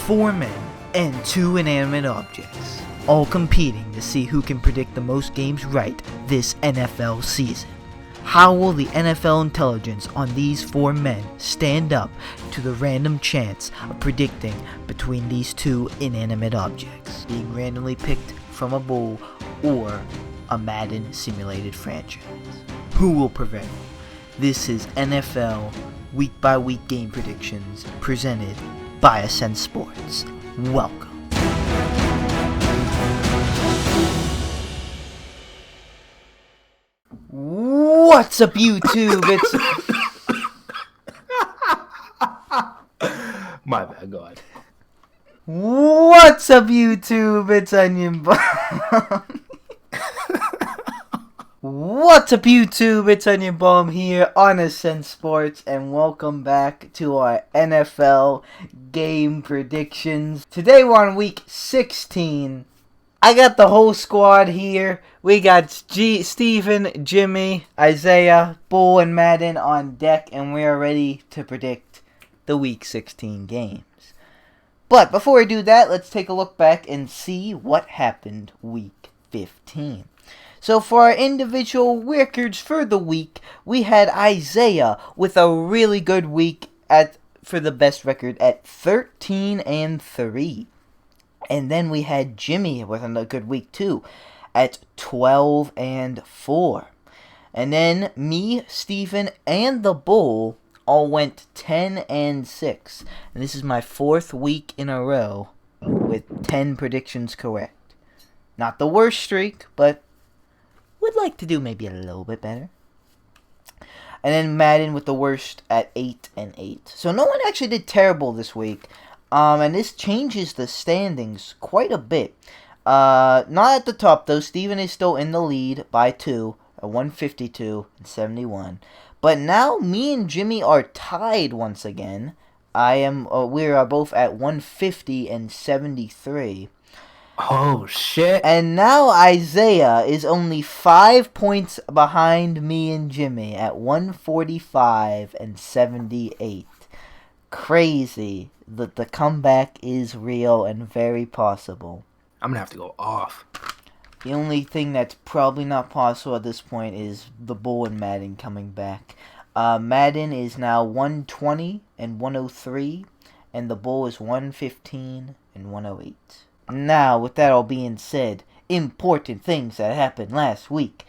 4 men and 2 inanimate objects, all competing to see who can predict the most games right this NFL season. How will the NFL intelligence on these 4 men stand up to the random chance of predicting between these 2 inanimate objects, being randomly picked from a bowl or a Madden simulated franchise? Who will prevail? This is NFL Week by Week Game Predictions presented by Ascent Sports. Welcome. What's up, YouTube? It's my bad, go ahead. What's up, YouTube? It's Onion Bomb. What's up, YouTube? It's Onion Bomb here on Ascent Sports, and welcome back to our NFL game predictions. Today we're on week 16. I got the whole squad here. We got Steven, Jimmy, Isaiah, Bull, and Madden on deck, and we are ready to predict the week 16 games. But before we do that, let's take a look back and see what happened week 15. So for our individual records for the week, we had Isaiah with a really good week for the best record at 13-3. And then we had Jimmy with a good week too at 12-4. And then me, Steven, and the Bull all went 10-6. And this is my 4th week in a row with 10 predictions correct. Not the worst streak, but would like to do maybe a little bit better. And then Madden with the worst at 8-8. So no one actually did terrible this week. And this changes the standings quite a bit. Not at the top though. Steven is still in the lead by 2 at 152-71. But now me and Jimmy are tied once again. We are both at 150-73. Oh, shit. And now Isaiah is only 5 points behind me and Jimmy at 145-78. Crazy that the comeback is real and very possible. I'm going to have to go off. The only thing that's probably not possible at this point is the Bull and Madden coming back. Madden is now 120-103, and the Bull is 115-108. Now, with that all being said, important things that happened last week.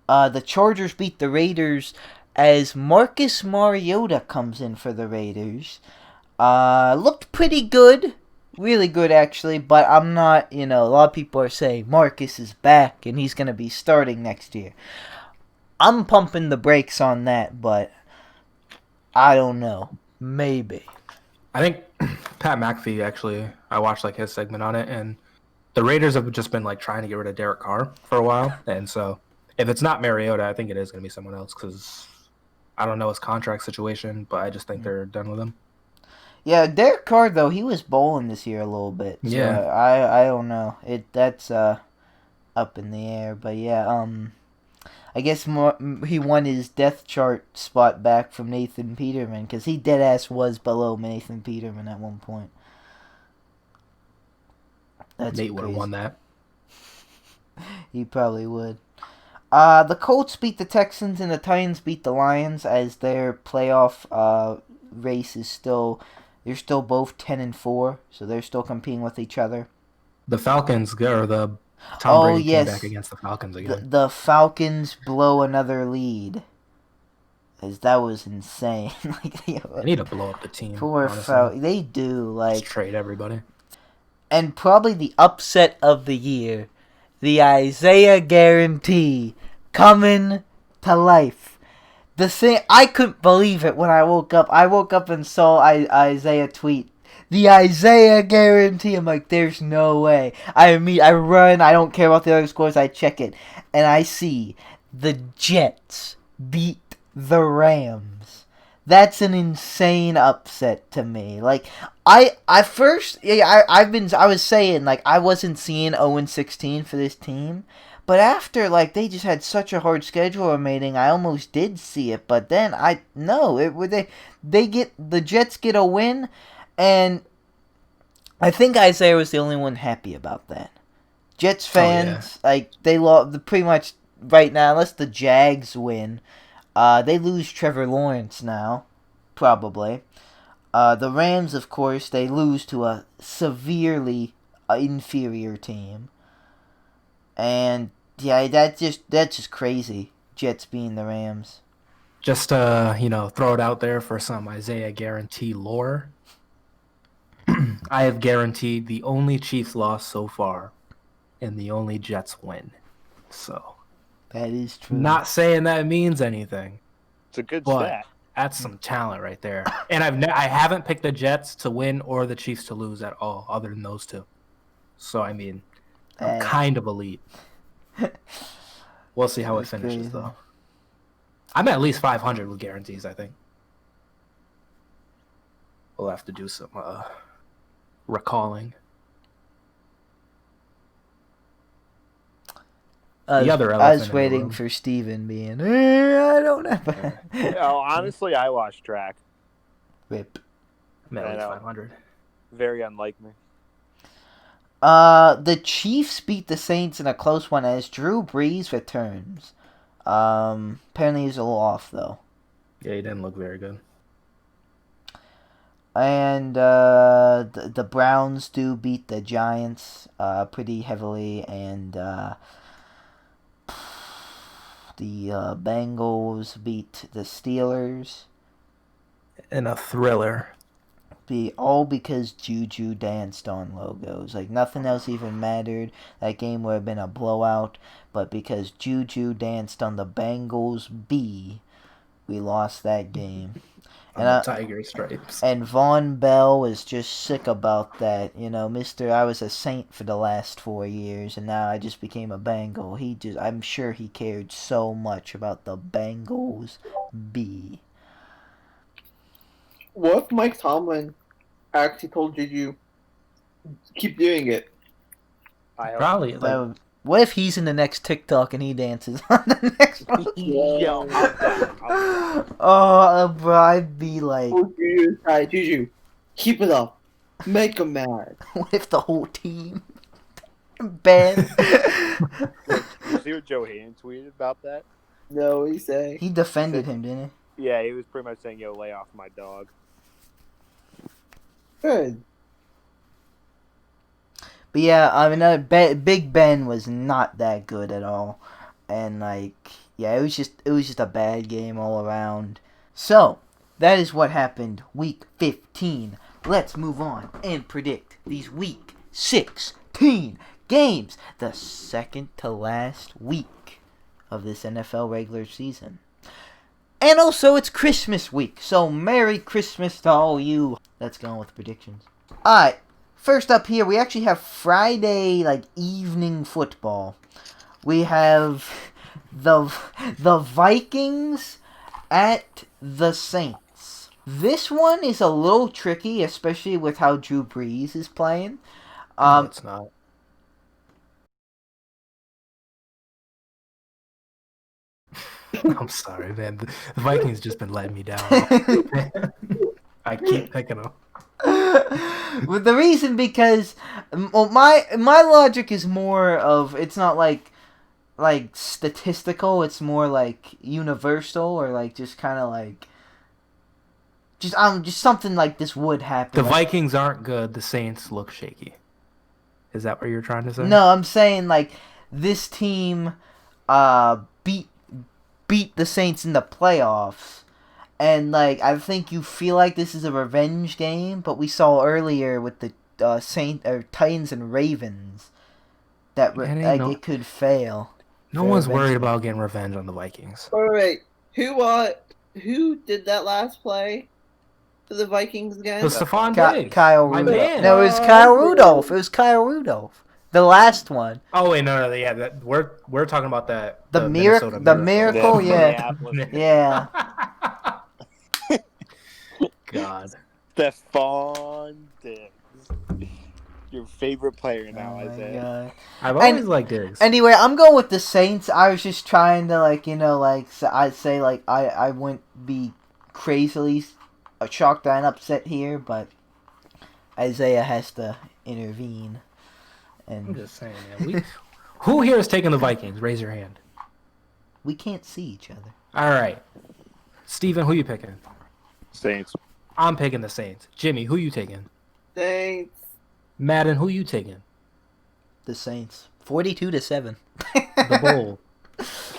The Chargers beat the Raiders as Marcus Mariota comes in for the Raiders. Looked pretty good. Really good, actually. But I'm not, a lot of people are saying Marcus is back and he's going to be starting next year. I'm pumping the brakes on that, but I don't know. Maybe. I think Pat McAfee, actually, I watched his segment on it, and the Raiders have just been trying to get rid of Derek Carr for a while, and so if it's not Mariota, I think it is going to be someone else, because I don't know his contract situation, but I just think they're done with him. Yeah, Derek Carr, though, he was bowling this year a little bit. So yeah. I don't know. That's up in the air, but yeah, I guess he won his depth chart spot back from Nathan Peterman, because he deadass was below Nathan Peterman at one point. That's Nate would have won that. He probably would. The Colts beat the Texans and the Titans beat the Lions as their playoff race is still... They're still both 10-4, so they're still competing with each other. The Falcons, or the Tom Brady came back against the Falcons again. The Falcons blow another lead. As that was insane. They need to blow up the team. Poor Falcons. They do. Just trade everybody. And probably the upset of the year. The Isaiah guarantee coming to life. The thing, I couldn't believe it when I woke up. I woke up and saw Isaiah tweet, the Isaiah guarantee. I'm like, there's no way. I run, I don't care about the other scores, I check it. And I see the Jets beat the Rams. That's an insane upset to me. I was saying, I wasn't seeing 0-16 for this team. But after, they just had such a hard schedule remaining, I almost did see it. But then, the Jets get a win, and I think Isaiah was the only one happy about that. Jets fans, they lost pretty much right now, unless the Jags win. They lose Trevor Lawrence now, probably. The Rams, of course, they lose to a severely inferior team. And yeah, that's just crazy. Jets being the Rams. Just throw it out there for some Isaiah guarantee lore. I have guaranteed the only Chiefs loss so far, and the only Jets win. So that is true. Not saying that means anything. It's a good but stat. That's some talent right there. And I haven't picked the Jets to win or the Chiefs to lose at all, other than those two. So I mean, I'm kind of elite. We'll see how it finishes, though. I'm at least 500 with guarantees, I think. We'll have to do some recalling. I was waiting for Steven being, I don't know. Honestly, I lost track. Rip. I'm at least 500. Very unlike me. The Chiefs beat the Saints in a close one as Drew Brees returns. Apparently he's a little off, though. Yeah, he didn't look very good. And the Browns do beat the Giants pretty heavily, and the Bangles beat the Steelers. In a thriller. All because Juju danced on logos. Like, nothing else even mattered. That game would have been a blowout. But because Juju danced on the Bengals B, we lost that game. And Tiger stripes. And Von Bell was just sick about that. You know, I was a Saint for the last 4 years, and now I just became a Bengal. I'm sure he cared so much about the Bengals B. What if Mike Tomlin actually told Juju, keep doing it? Probably. What if he's in the next TikTok and he dances on the next one? Yeah, bro, I'd be like... Juju, keep it up. Make him mad. What if the whole team banned? You see what Joe Hayden tweeted about that? No, what he say? He defended him, didn't he? Yeah, he was pretty much saying, yo, lay off my dog. Good. But yeah, I mean, Big Ben was not that good at all, and it was just a bad game all around. So that is what happened week 15. Let's move on and predict these week 16 games, the second to last week of this NFL regular season. And also, it's Christmas week, so Merry Christmas to all you. Let's go on with the predictions. Alright, first up here, we actually have Friday, evening football. We have the Vikings at the Saints. This one is a little tricky, especially with how Drew Brees is playing. No, it's not. I'm sorry, man. The Vikings just been letting me down. I keep picking them. With the reason because my logic is more of, it's not like statistical, it's more like universal, or just kind of just something like this would happen. The Vikings aren't good. The Saints look shaky. Is that what you're trying to say? No, I'm saying this team beat the Saints in the playoffs, and I think you feel like this is a revenge game. But we saw earlier with the Titans and Ravens that it could fail. No one's worried about getting revenge on the Vikings. Wait. Who did that last play for the Vikings again? It was Stephon Diggs. Kyle Rudolph. No, it was Kyle Rudolph. It was Kyle Rudolph. The last one. Oh wait, no, yeah, we're talking about that. The miracle, yeah, yeah. God. Stephon Diggs, your favorite player now, Isaiah. I've always liked Diggs. Anyway, I'm going with the Saints. I was just trying to I'd say I wouldn't be crazily shocked and upset here, but Isaiah has to intervene. I'm And just saying, man. Who here is taking the Vikings? Raise your hand. we can't see each other. All right. Steven, who you picking? Saints. I'm picking the Saints. Jimmy, who you taking? Saints. Madden, who you taking? The Saints. 42-7. The Bowl.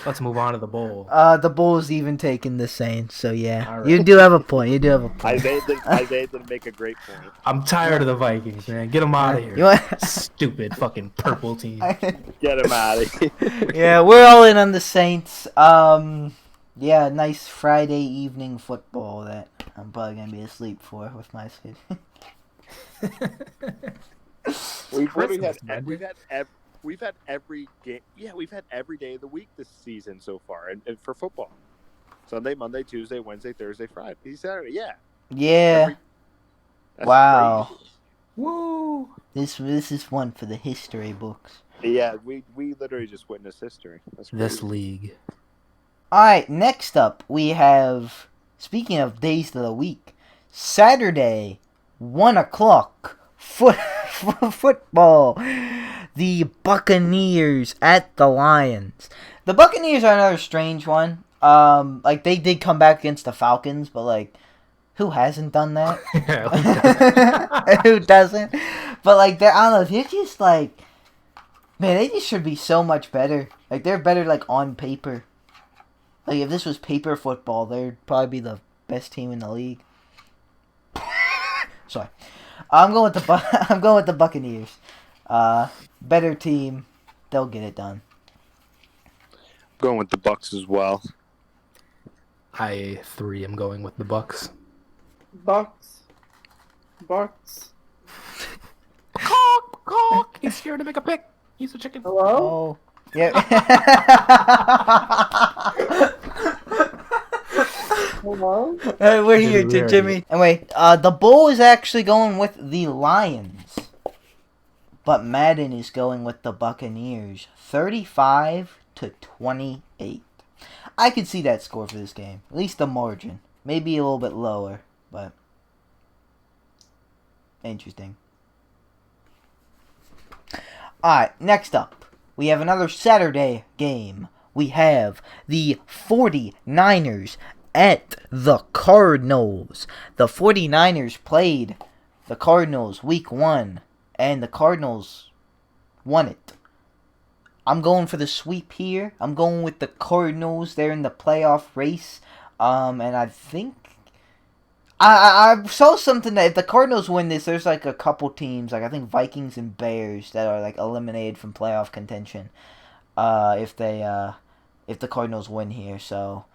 Let's move on to the Bowl. The Bulls even taking the Saints, so yeah. All right. You do have a point. You do have a point. Isaiah didn't make a great point. I'm tired of the Vikings, man. Get them out of here. You want- Stupid fucking purple team. Get him out of here. Yeah, we're all in on the Saints. Yeah, nice Friday evening football that I'm probably gonna be asleep for with my kid. We've had every game. Yeah, we've had every day of the week this season so far, and for football, Sunday, Monday, Tuesday, Wednesday, Thursday, Friday, Saturday. Yeah. Yeah. That's Wow. crazy. Woo! This is one for the history books. Yeah, we literally just witnessed history. That's crazy. This league. Alright, next up we have, speaking of days of the week, Saturday, 1 o'clock, football. The Buccaneers at the Lions. The Buccaneers are another strange one. Like, they did come back against the Falcons, but, like, who hasn't done that? Who doesn't? But, like, I don't know, they're just, like, man, they just should be so much better. Like, they're better, like, on paper. Like, if this was paper football, they'd probably be the best team in the league. Sorry. I'm going with the Buccaneers. Better team. They'll get it done. Going with the Bucks as well. I am going with the Bucks. Bucks. He's here to make a pick. He's a chicken. Hello? Oh. Yeah. Hello? We're here, Jimmy. Jimmy. Anyway, the Bull is actually going with the Lions. But Madden is going with the Buccaneers. 35-28. I could see that score for this game. At least the margin. Maybe a little bit lower, but interesting. Alright, next up. We have another Saturday game. We have the 49ers at the Cardinals. The 49ers played the Cardinals week 1, and the Cardinals won it. I'm going for the sweep here. I'm going with the Cardinals. They're in the playoff race. And I think I saw something that if the Cardinals win this, there's like a couple teams, like I think Vikings and Bears, that are like eliminated from playoff contention. If the Cardinals win here, so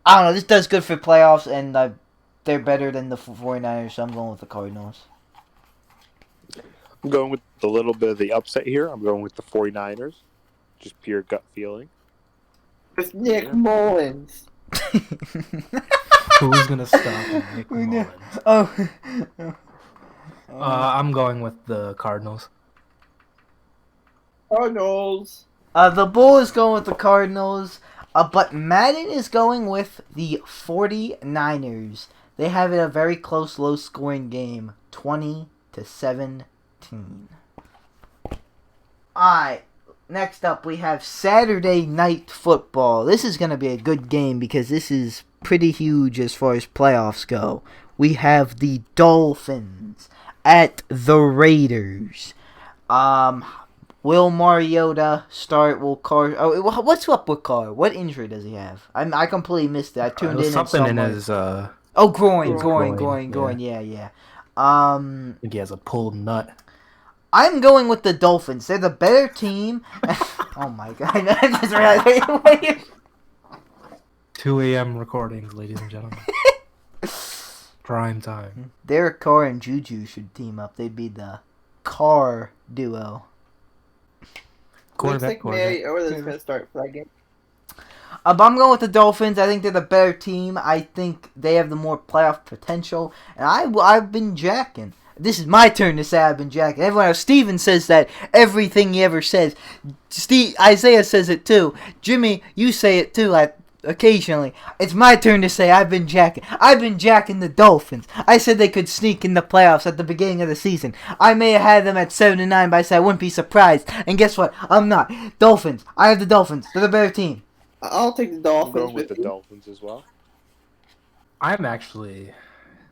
I don't know. This does good for playoffs, and they're better than the 49ers, so I'm going with the Cardinals. I'm going with a little bit of the upset here. I'm going with the 49ers. Just pure gut feeling. It's Nick Mullins. Who's gonna stop Nick Mullins? Oh. I'm going with the Cardinals. Cardinals. The Bull is going with the Cardinals, but Madden is going with the 49ers. They have it a very close, low-scoring game, 20-17. Alright, next up we have Saturday Night Football. This is going to be a good game because this is pretty huge as far as playoffs go. We have the Dolphins at the Raiders. Will Mariota start? Will Carr? Oh, what's up with Carr? What injury does he have? I completely missed it. I tuned in. Something in somewhere. his. Groin. Yeah. I think he has a pulled nut. I'm going with the Dolphins. They're the better team. Oh my god! I just realized. 2 a.m. recordings, ladies and gentlemen. Prime time. Derek Carr and Juju should team up. They'd be the Carr duo. Looks like Mariota is going to start for that game. But I'm going with the Dolphins. I think they're the better team. I think they have the more playoff potential. And I've been jacking. This is my turn to say I've been jacking. Everyone else, Steven says that everything he ever says. Isaiah says it too. Jimmy, you say it too. occasionally. It's my turn to say I've been jacking. I've been jacking the Dolphins. I said they could sneak in the playoffs at the beginning of the season. I may have had them at 7-9, but I said I wouldn't be surprised. And guess what? I'm not. Dolphins. I have the Dolphins. They're the better team. I'll take the I'm Dolphins going with the you. Dolphins as well. I'm actually,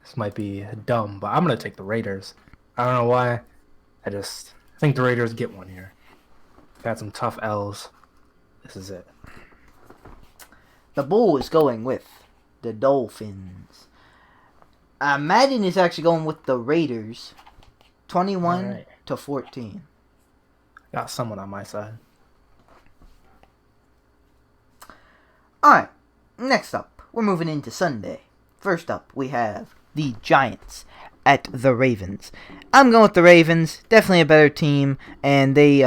this might be dumb, but I'm going to take the Raiders. I don't know why. I think the Raiders get one here. Got some tough L's. This is it. The Bull is going with the Dolphins. Madden is actually going with the Raiders. 21-14. Got someone on my side. Alright, next up, we're moving into Sunday. First up, we have the Giants at the Ravens. I'm going with the Ravens. Definitely a better team. And they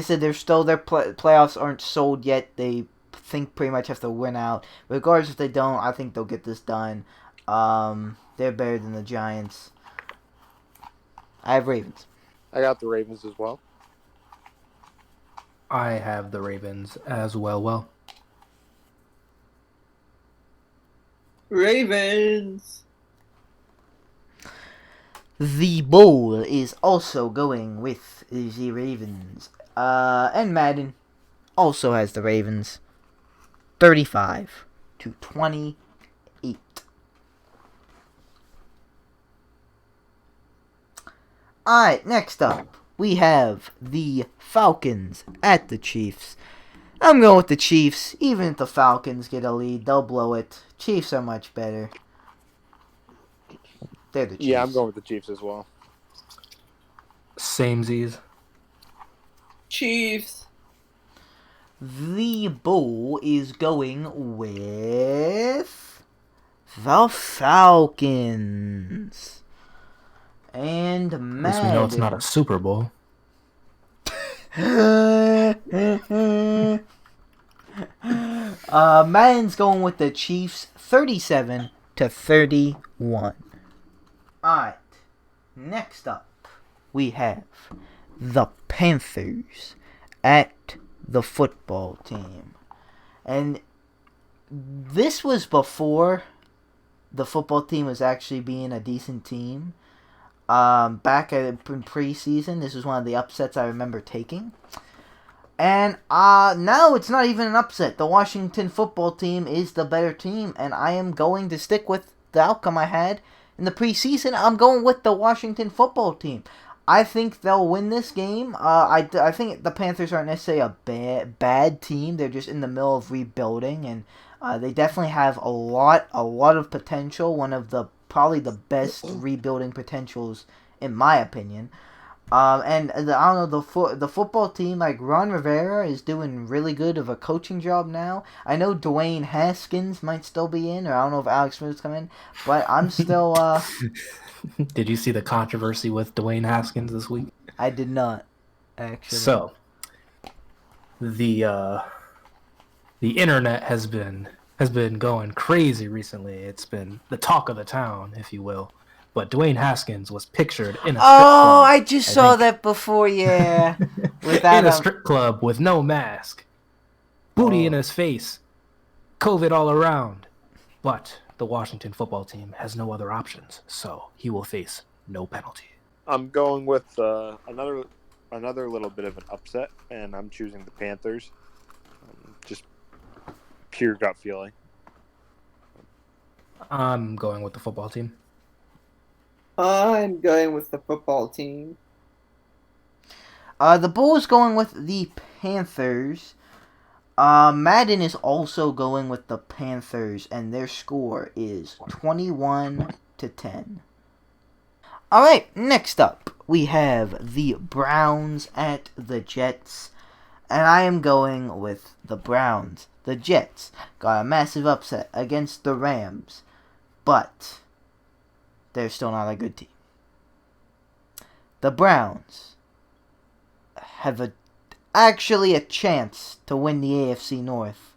said their playoffs aren't sold yet. They think pretty much have to win out. Regardless if they don't, I think they'll get this done. They're better than the Giants. I have Ravens. I got the Ravens as well. I have the Ravens as well. Ravens. The Bull is also going with the Ravens. And Madden also has the Ravens. 35-28. Alright, next up, we have the Falcons at the Chiefs. I'm going with the Chiefs. Even if the Falcons get a lead, they'll blow it. Chiefs are much better. They're the Chiefs. Yeah, I'm going with the Chiefs as well. Samesies. Chiefs. The Bull is going with the Falcons. And At least we know it's not a Super Bowl. Madden's going with the Chiefs 37-31. Alright, next up we have the Panthers at the football team. And this was before the football team was actually being a decent team. Back in preseason, this was one of the upsets I remember taking. And now it's not even an upset. The Washington football team is the better team, and I am going to stick with the outcome I had in the preseason. I'm going with the Washington football team. I think they'll win this game. I think the Panthers aren't necessarily a bad team. They're just in the middle of rebuilding, and they definitely have a lot of potential. One of the probably the best rebuilding potentials in my opinion. I don't know, the football team, like Ron Rivera is doing really good of a coaching job now. I know Dwayne Haskins might still be in, or I don't know if Alex Smith's come in, but I'm still Did you see the controversy with Dwayne Haskins this week? I did not, actually. So, the internet has been going crazy recently. It's been the talk of the town, if you will. But Dwayne Haskins was pictured in a strip club. I just saw that before, yeah. In a strip club with no mask. Booty in his face. COVID all around. But the Washington football team has no other options, so he will face no penalty. I'm going with another little bit of an upset, and I'm choosing the Panthers. Just pure gut feeling. I'm going with the football team. I'm going with the football team. The Bulls going with the Panthers. Madden is also going with the Panthers, and their score is 21-10. Alright, next up, we have the Browns at the Jets, and I am going with the Browns. The Jets got a massive upset against the Rams, but they're still not a good team. The Browns have actually a chance to win the AFC North.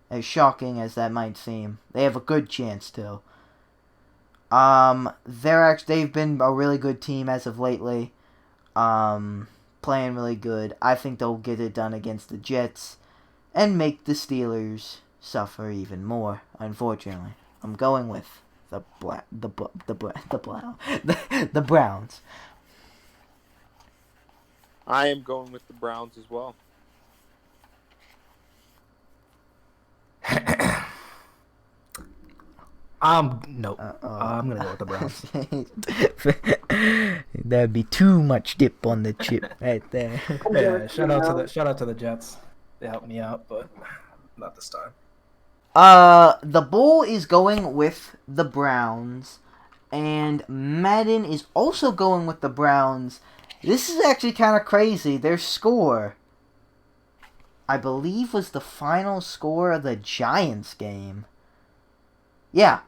As shocking as that might seem, they have a good chance to. They've been a really good team as of lately. Playing really good. I think they'll get it done against the Jets and make the Steelers suffer even more. Unfortunately, I'm going with the Browns. I am going with the Browns as well. Nope. I'm gonna go with the Browns. That'd be too much dip on the chip right there. Yeah, shout out to the Jets. They helped me out, but not this time. The Bull is going with the Browns, and Madden is also going with the Browns. This is actually kind of crazy. Their score, I believe, was the final score of the Giants game. Yeah,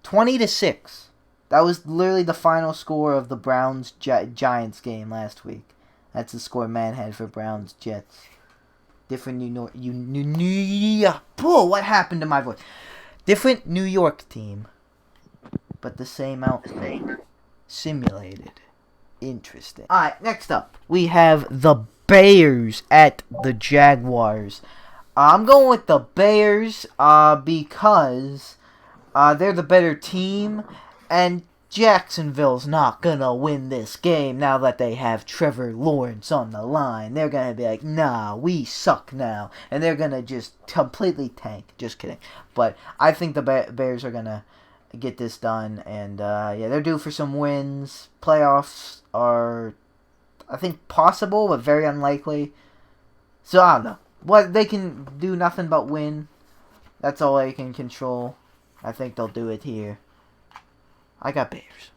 20-6. That was literally the final score of the Browns Giants game last week. That's the score man had for Browns Jets. Different what happened to my voice? Different New York team, but the same outfit. Simulated. Interesting. Alright, next up, we have the Bears at the Jaguars. I'm going with the Bears because they're the better team, and Jacksonville's not gonna win this game now that they have Trevor Lawrence on the line. They're gonna be like, nah, we suck now. And they're gonna just completely tank. Just kidding. But I think the Bears are gonna get this done. And, yeah, they're due for some wins. Playoffs are, I think, possible, but very unlikely. So, I don't know. What they can do nothing but win. That's all they can control. I think they'll do it here. I got Bears.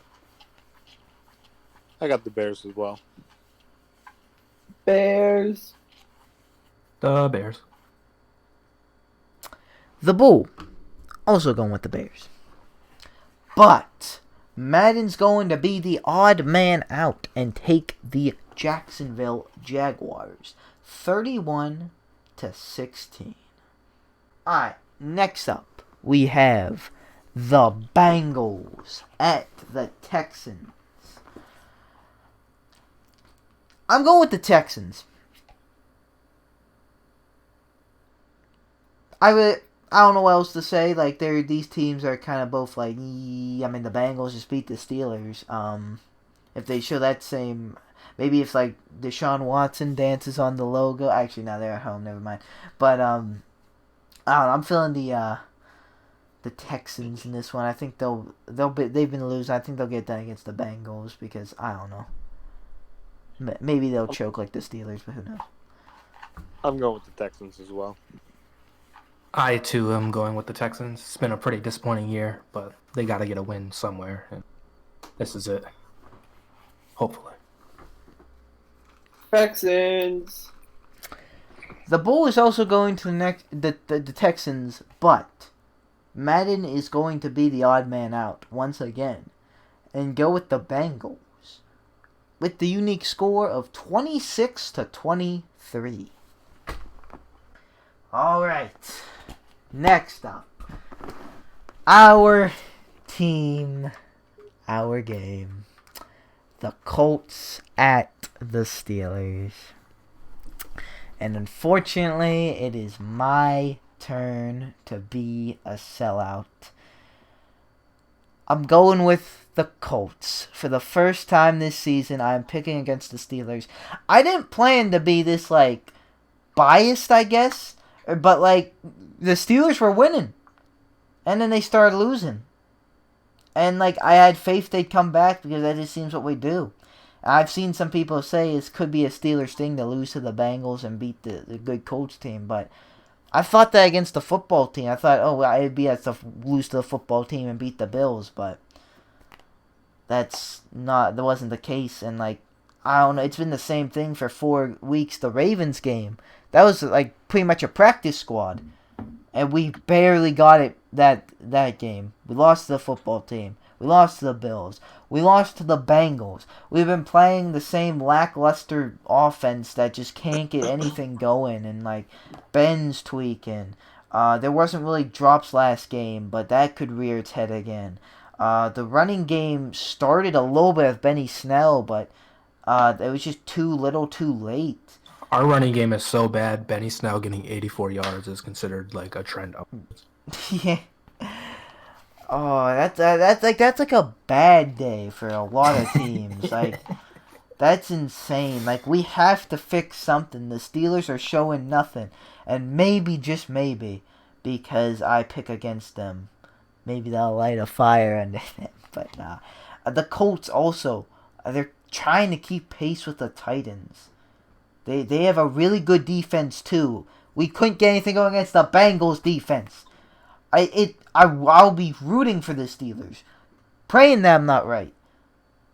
I got the Bears as well. Bears. The Bears. The Bull, also going with the Bears. But Madden's going to be the odd man out and take the Jacksonville Jaguars. 31-16. Alright, next up, we have the Bangles at the Texans. I'm going with the Texans. I don't know what else to say. Like, these teams are kind of both like, I mean, the Bengals just beat the Steelers. If they show that same, maybe if like Deshaun Watson dances on the logo. Actually, no, they're at home. Never mind. But I don't know. I'm feeling the Texans in this one. I think they've been losing. I think they'll get that against the Bengals because I don't know. Maybe they'll choke like the Steelers, but who knows? I'm going with the Texans as well. I too am going with the Texans. It's been a pretty disappointing year, but they got to get a win somewhere. And this is it. Hopefully. Texans. The Bull is also going to the Texans, but Madden is going to be the odd man out once again and go with the Bengals with the unique score of 26-23. All right. Next up, our team, our game, the Colts at the Steelers. And unfortunately, it is my turn to be a sellout. I'm going with the Colts. For the first time this season, I'm picking against the Steelers. I didn't plan to be this, like, biased, I guess. But, like, the Steelers were winning. And then they started losing. And, like, I had faith they'd come back because that just seems what we do. I've seen some people say it could be a Steelers thing to lose to the Bengals and beat the good Colts team. But I thought that against the football team. I thought, it'd be to lose to the football team and beat the Bills. But that wasn't the case. And, like, I don't know. It's been the same thing for 4 weeks. The Ravens game. That was, like, pretty much a practice squad. And we barely got it that game. We lost to the football team. We lost to the Bills. We lost to the Bengals. We've been playing the same lackluster offense that just can't get anything going. And, like, Ben's tweaking. There wasn't really drops last game, but that could rear its head again. The running game started a little bit of Benny Snell, but it was just too little too late. Our running game is so bad. Benny Snell getting 84 yards is considered like a trend upwards. Yeah. Oh, that's like a bad day for a lot of teams. Like, that's insane. Like, we have to fix something. The Steelers are showing nothing, and maybe, just maybe, because I pick against them, maybe they'll light a fire under them. But nah. The Colts also, they're trying to keep pace with the Titans. They have a really good defense too. We couldn't get anything going against the Bangles defense. I'll be rooting for the Steelers, praying that I'm not right.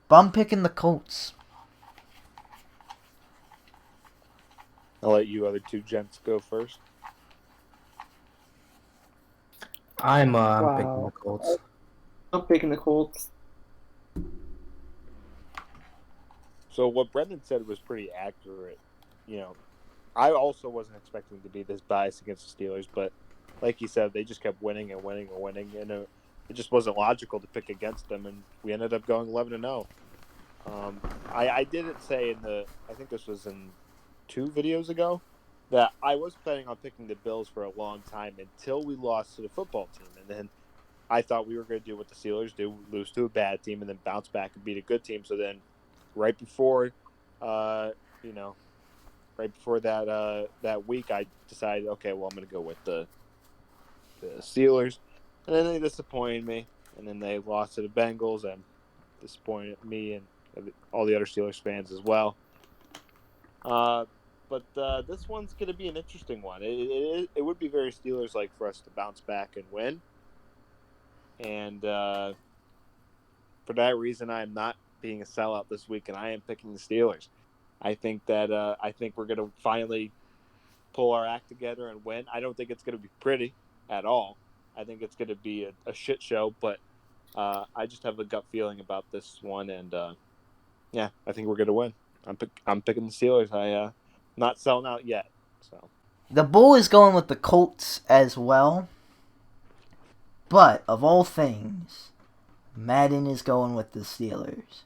But I'm picking the Colts. I'll let you other two gents go first. I'm Wow. picking the Colts. I'm picking the Colts. So what Brenden said was pretty accurate. You know, I also wasn't expecting to be this biased against the Steelers, but like he said, they just kept winning and winning and winning, and it just wasn't logical to pick against them, and we ended up going 11-0. I didn't say I think this was in 2 videos ago, that I was planning on picking the Bills for a long time until we lost to the football team, and then I thought we were going to do what the Steelers do, lose to a bad team, and then bounce back and beat a good team. So then, right before, that week, I decided, okay, well, I'm going to go with the Steelers, and then they disappointed me, and then they lost to the Bengals and disappointed me and all the other Steelers fans as well. But this one's going to be an interesting one. It would be very Steelers-like for us to bounce back and win. And for that reason, I am not being a sellout this week, and I am picking the Steelers. I think that we're going to finally pull our act together and win. I don't think it's going to be pretty at all. I think it's going to be a shit show, but I just have a gut feeling about this one, and I think we're going to win. I'm picking the Steelers. I not selling out yet. So The Bull is going with the Colts as well. But, of all things, Madden is going with the Steelers.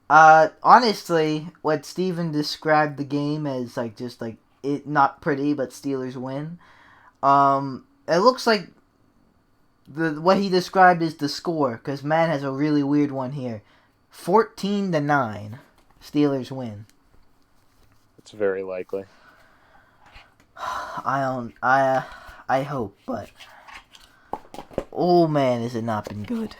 Honestly, what Steven described the game as, like, just, like, it not pretty, but Steelers win. It looks like what he described is the score, because Madden has a really weird one here. 14-9, Steelers win. it's very likely. I hope, but... Oh man, has it not been good.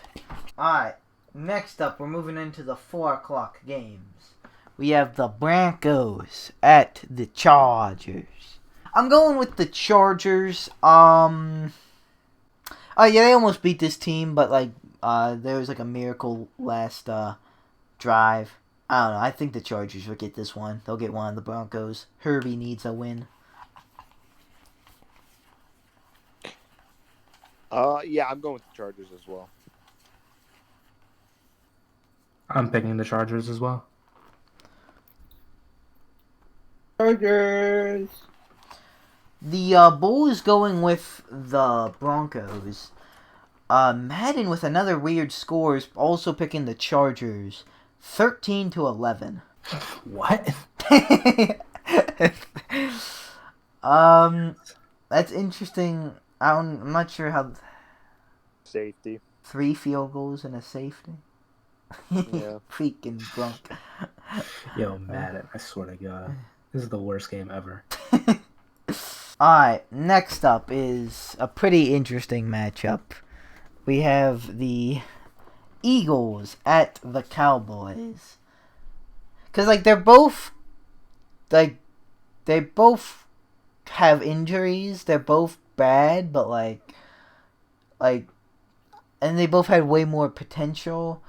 Alright, next up, we're moving into the 4 o'clock games. We have the Broncos at the Chargers. I'm going with the Chargers. Oh yeah, they almost beat this team, but like, there was like a miracle last drive. I don't know, I think the Chargers will get this one. They'll get one of the Broncos. Herbie needs a win. I'm going with the Chargers as well. I'm picking the Chargers as well. Chargers. The Bull is going with the Broncos. Madden with another weird scores, also picking the Chargers. 13-11. What? That's interesting. I'm not sure how. Safety. 3 field goals and a safety. Yeah. Freaking Bronc. Yo, Madden, I swear to God. This is the worst game ever. Alright, next up is a pretty interesting matchup. We have the Eagles at the Cowboys. Because, like, they both have injuries. They're both bad, but, and they both had way more potential.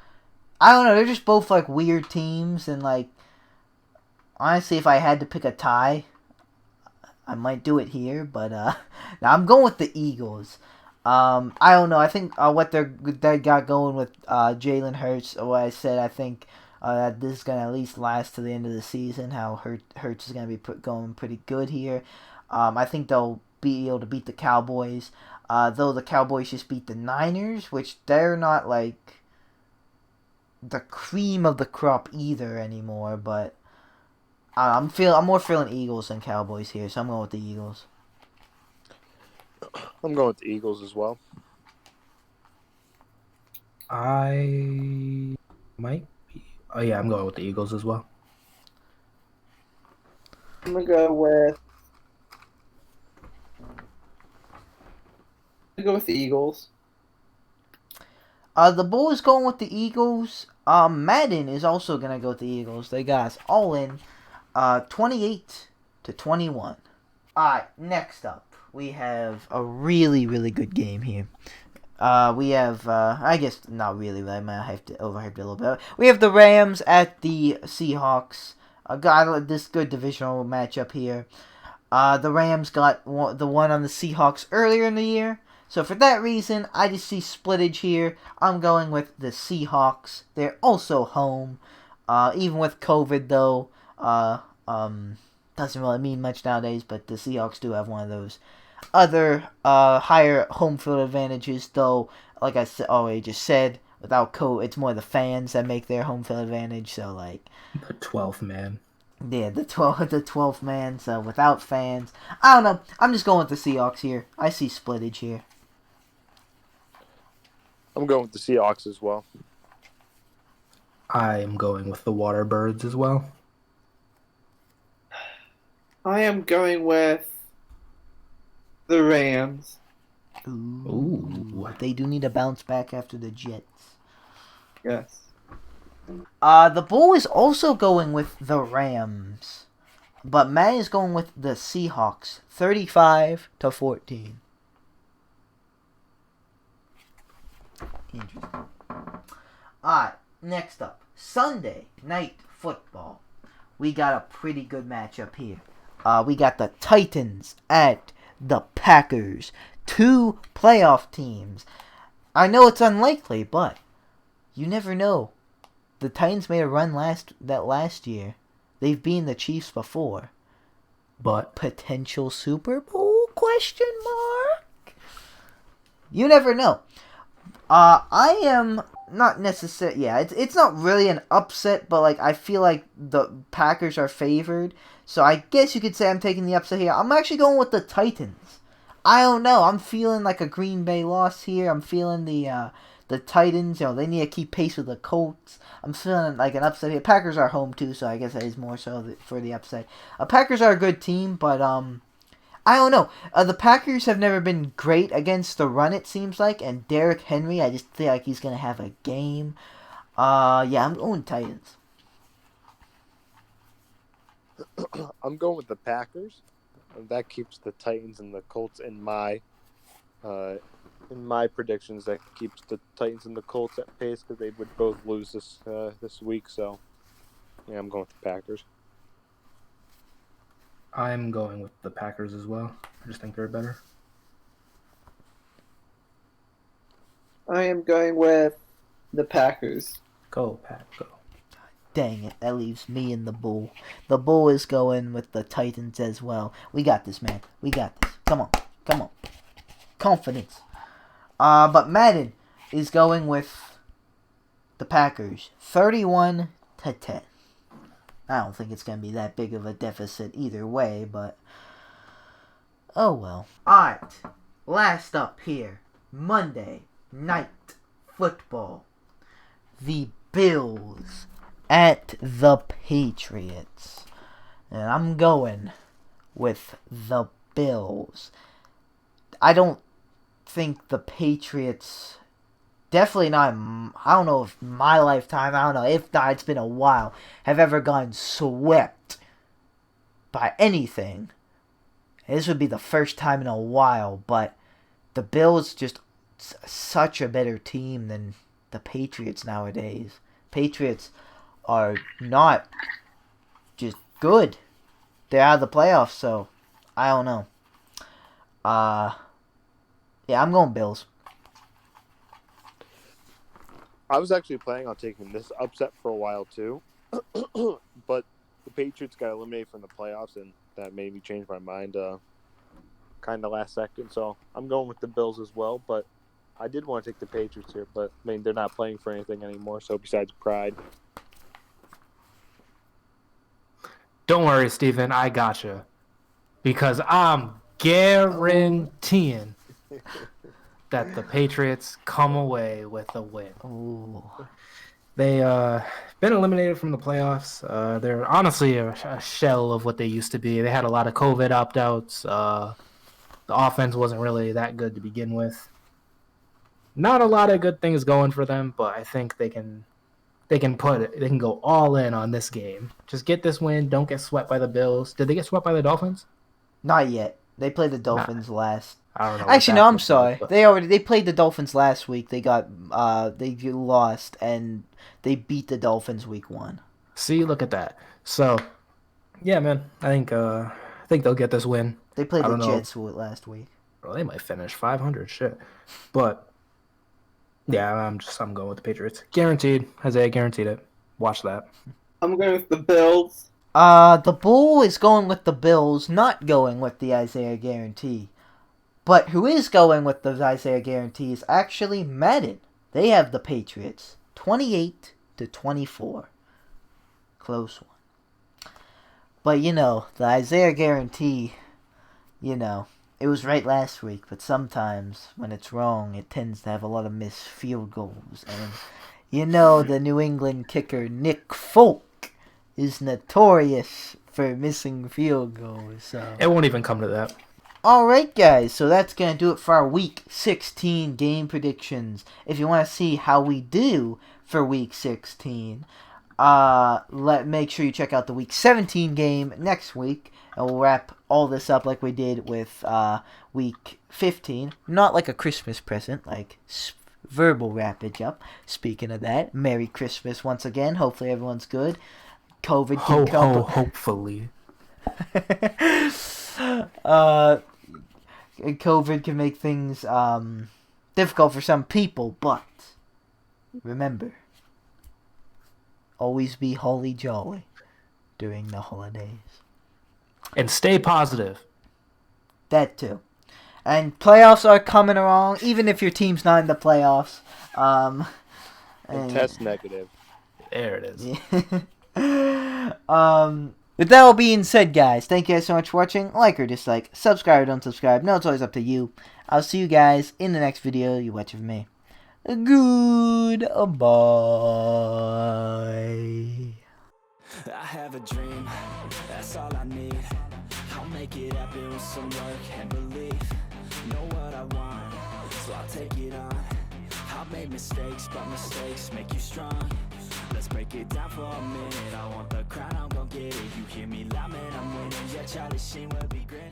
I don't know, they're just both, like, weird teams, and, like, honestly, if I had to pick a tie, I might do it here, but, now I'm going with the Eagles. I don't know, I think, what they got going with, Jalen Hurts, what I said, I think, that this is going to at least last to the end of the season, how Hurts is going to be going pretty good here. I think they'll be able to beat the Cowboys, though the Cowboys just beat the Niners, which they're not, like, the cream of the crop either anymore, but I'm more feeling Eagles than Cowboys here, so I'm going with the Eagles. I'm going with the Eagles as well. I might be. Oh yeah, I'm going with the Eagles as well. I'm gonna go with the Eagles. The Bull is going with the Eagles. Madden is also gonna go with the Eagles. They got us all in, 28-21. All right, next up we have a really good game here. We have, I guess not really, but I might have to overhype it a little bit. We have the Rams at the Seahawks. Got this good divisional matchup here. The Rams got the one on the Seahawks earlier in the year. So for that reason, I just see splittage here. I'm going with the Seahawks. They're also home. Even with COVID, though, doesn't really mean much nowadays, but the Seahawks do have one of those other higher home field advantages, though, like I already just said, without COVID, it's more the fans that make their home field advantage, so, like... The 12th man. Yeah, the 12th man, so without fans. I don't know. I'm just going with the Seahawks here. I see splittage here. I'm going with the Seahawks as well. I am going with the Waterbirds as well. I am going with the Rams. Ooh. They do need to bounce back after the Jets. Yes. The Bull is also going with the Rams. But Matt is going with the Seahawks. 35-14. Interesting. Alright, next up. Sunday Night Football. We got a pretty good matchup here. We got the Titans at the Packers. Two playoff teams. I know it's unlikely, but you never know. The Titans made a run last year. They've beaten the Chiefs before. But potential Super Bowl? Question mark? You never know. I am not necessarily... Yeah, it's not really an upset, but like I feel like the Packers are favored. So I guess you could say I'm taking the upset here. I'm actually going with the Titans. I don't know. I'm feeling like a Green Bay loss here. I'm feeling the Titans, they need to keep pace with the Colts. I'm feeling like an upset here. Packers are home too, so I guess that is more so for the upset. Packers are a good team, but I don't know. The Packers have never been great against the run, it seems like, and Derrick Henry, I just feel like he's gonna have a game. Yeah, I'm going Titans. I'm going with the Packers. That keeps the Titans and the Colts in my predictions. That keeps the Titans and the Colts at pace because they would both lose this week. So, yeah, I'm going with the Packers. I'm going with the Packers as well. I just think they're better. I am going with the Packers. Go, Pack, go. Dang it, that leaves me and the Bull. The Bull is going with the Titans as well. We got this, man. We got this. Come on. Confidence. But Madden is going with the Packers. 31-10. I don't think it's going to be that big of a deficit either way, but... oh well. Alright, last up here. Monday Night Football. The Bills at the Patriots. And I'm going with the Bills. I don't think the Patriots, definitely not, I don't know if my lifetime, I don't know, if not, it's been a while, have ever gone swept by anything. This would be the first time in a while, but the Bills just such a better team than the Patriots nowadays. Patriots are not just good. They're out of the playoffs, so I don't know. Yeah, I'm going Bills. I was actually planning on taking this upset for a while too, but the Patriots got eliminated from the playoffs, and that made me change my mind kind of last second. So I'm going with the Bills as well, but I did want to take the Patriots here, but I mean, they're not playing for anything anymore, so besides pride. Don't worry, Stephen. I gotcha. Because I'm guaranteeing that the Patriots come away with a win. Ooh. They been eliminated from the playoffs. They're honestly a shell of what they used to be. They had a lot of COVID opt-outs. The offense wasn't really that good to begin with. Not a lot of good things going for them, but I think they can go all in on this game. Just get this win. Don't get swept by the Bills. Did they get swept by the Dolphins? Not yet. They played the Dolphins last. I don't know. Actually, no. I'm sorry. But... They played the Dolphins last week. They lost and they beat the Dolphins week 1. See, look at that. So, yeah, man. I think they'll get this win. They played the Jets last week. Well, they might finish 500. Shit, but. Yeah, I'm going with the Patriots. Guaranteed. Isaiah guaranteed it. Watch that. I'm going with the Bills. The Bull is going with the Bills, not going with the Isaiah guarantee. But who is going with the Isaiah guarantee is actually Madden. They have the Patriots 28-24. Close one. But the Isaiah guarantee, it was right last week, but sometimes when it's wrong, it tends to have a lot of missed field goals. And the New England kicker, Nick Folk, is notorious for missing field goals. So it won't even come to that. Alright, guys, so that's going to do it for our Week 16 game predictions. If you want to see how we do for Week 16, make sure you check out the Week 17 game next week. And we'll wrap all this up like we did with Week 15. Not like a Christmas present, like verbal wrappage up. Speaking of that, Merry Christmas once again. Hopefully everyone's good. COVID can come. Hopefully. COVID can make things difficult for some people, but remember, always be holly jolly during the holidays. And stay positive. That too. And playoffs are coming along, even if your team's not in the playoffs. And test negative. There it is. Yeah. With that all being said, guys, thank you guys so much for watching. Like or dislike, subscribe or don't subscribe. No, it's always up to you. I'll see you guys in the next video you watch of me. Goodbye. I have a dream, that's all I need. I'll make it happen with some work and belief. Know what I want, so I'll take it on. I've made mistakes, but mistakes make you strong. Let's break it down for a minute. I want the crown, I'm gon' get it. You hear me loud, man, I'm winning. Yeah, Charlie Sheen will be grinning.